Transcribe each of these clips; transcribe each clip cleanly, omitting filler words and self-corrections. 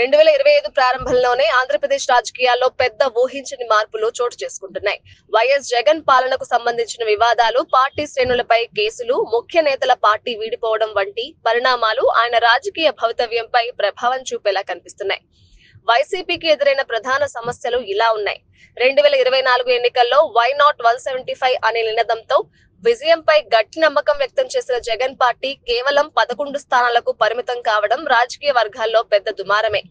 2025 ప్రారంభంలోనే ఆంధ్రప్రదేశ్ రాజకీయాల్లో పెద్ద ఊహించని మార్పులు చోటు చేసుకుంటున్నాయి. వైఎస్ జగన్ పాలనకు సంబంధించిన వివాదాలు, పార్టీ శ్రేణులపై కేసులు, ముఖ్య నేతల పార్టీ వీడిపోవడం వంటి పరిణామాలు ఆయన రాజకీయ భవితవ్యంపై ప్రభావం చూపేలా కనిపిస్తున్నాయి. వైసీపీకి ఎదురైన ప్రధాన సమస్యలు ఇలా ఉన్నాయి. 2024 ఎన్నికల్లో వై నాట్ 175 అనే నినాదంతో విజయంపై గట్టి నమ్మకం వ్యక్తం చేసిన జగన్ పార్టీ కేవలం 11 స్థానాలకు పరిమితం కావడం రాజకీయ వర్గాల్లో పెద్ద దుమారమే.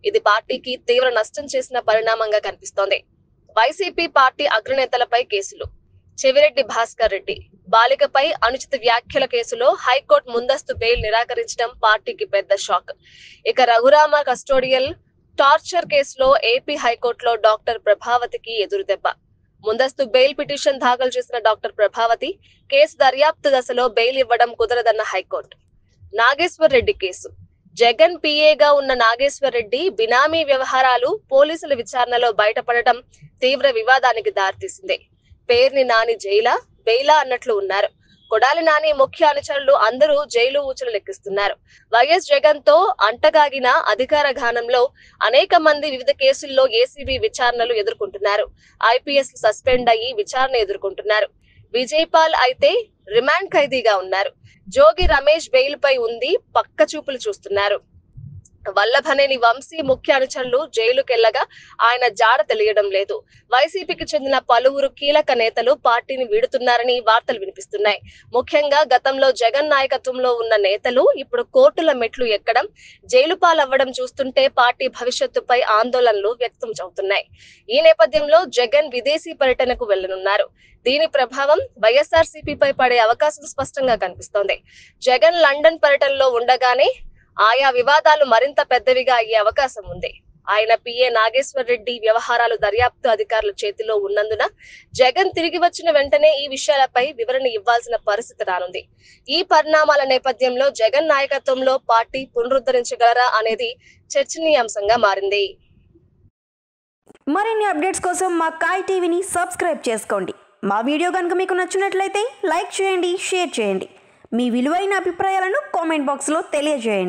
ఇది పార్టీకి తీవ్ర నష్టం చేసిన పరిణామంగా కనిపిస్తోంది. వైసీపీ పార్టీ అగ్రనేతలపై కేసులు. చెవిరెడ్డి భాస్కర్ రెడ్డి బాలికపై అనుచిత వ్యాఖ్యల కేసులో హైకోర్టు ముందస్తు బెయిల్ నిరాకరించడం పార్టీకి పెద్ద షాక్. ఇక రఘురామ కస్టోడియల్ టార్చర్ కేసులో ఏపీ హైకోర్టులో డాక్టర్ ప్రభావతికి ఎదురుదెబ్బ. ముందస్తు బెయిల్ పిటిషన్ దాఖలు చేసిన డాక్టర్ ప్రభావతి కేసు దర్యాప్తు దశలో బెయిల్ ఇవ్వడం కుదరదన్న హైకోర్టు. నాగేశ్వర్ రెడ్డి కేసు. జగన్ పిఏగా ఉన్న నాగేశ్వర్ రెడ్డి బినామీ వ్యవహారాలు పోలీసుల విచారణలో బయటపడటం తీవ్ర వివాదానికి దారితీసింది. పేర్ని నాని జైలా బెయిలా అన్నట్లు ఉన్నారు. కొడాలి నాని ముఖ్య అనుచరులు అందరూ జైలు ఊచలు లెక్కిస్తున్నారు. వైఎస్ జగన్ తో అంటగాగిన అధికార ఘానంలో అనేక మంది వివిధ కేసుల్లో ఏసీబీ విచారణలు ఎదుర్కొంటున్నారు. ఐపీఎస్ సస్పెండ్ అయ్యి విచారణ ఎదుర్కొంటున్నారు. విజయపాల్ అయితే రిమాండ్ ఖైదీగా ఉన్నారు. జోగి రమేష్ బెయిల్ పై ఉంది, పక్క చూపులు చూస్తున్నారు. వల్లభనేని వంశీ ముఖ్య అనుచరులు జైలుకెళ్లగా ఆయన జాడ తెలియడం లేదు. వైసీపీకి చెందిన పలువురు కీలక నేతలు పార్టీని వీడుతున్నారని వార్తలు వినిపిస్తున్నాయి. ముఖ్యంగా గతంలో జగన్ నాయకత్వంలో ఉన్న నేతలు ఇప్పుడు కోర్టుల మెట్లు ఎక్కడం, జైలు పాలవ్వడం చూస్తుంటే పార్టీ భవిష్యత్తుపై ఆందోళనలు వ్యక్తం అవుతున్నాయి. ఈ నేపథ్యంలో జగన్ విదేశీ పర్యటనకు వెళ్లనున్నారు. దీని ప్రభావం వైఎస్ఆర్సీపీపై పడే అవకాశం స్పష్టంగా కనిపిస్తోంది. జగన్ లండన్ పర్యటనలో ఉండగానే ఆయా వివాదాలు మరింత పెద్దవిగా అయ్యే అవకాశం ఉంది. ఆయన పిఏ నాగేశ్వర్ రెడ్డి వ్యవహారాలు దర్యాప్తు అధికారుల చేతిలో ఉన్నందున జగన్ తిరిగి వచ్చిన వెంటనే ఈ విషయాలపై వివరణ ఇవ్వాల్సిన పరిస్థితి రానుంది. ఈ పరిణామాల నేపథ్యంలో జగన్ నాయకత్వంలో పార్టీ పునరుద్ధరించగలరా అనేది చర్చనీయాంశంగా మారింది. మరిన్ని అప్డేట్స్ కోసం మా కాయ్ టీవీని సబ్స్క్రైబ్ చేసుకోండి. మా వీడియో కనుక మీకు నచ్చినట్లయితే లైక్ చేయండి, షేర్ చేయండి. మీ విలువైన అభిప్రాయాలను కామెంట్ బాక్స్లో తెలియజేయండి.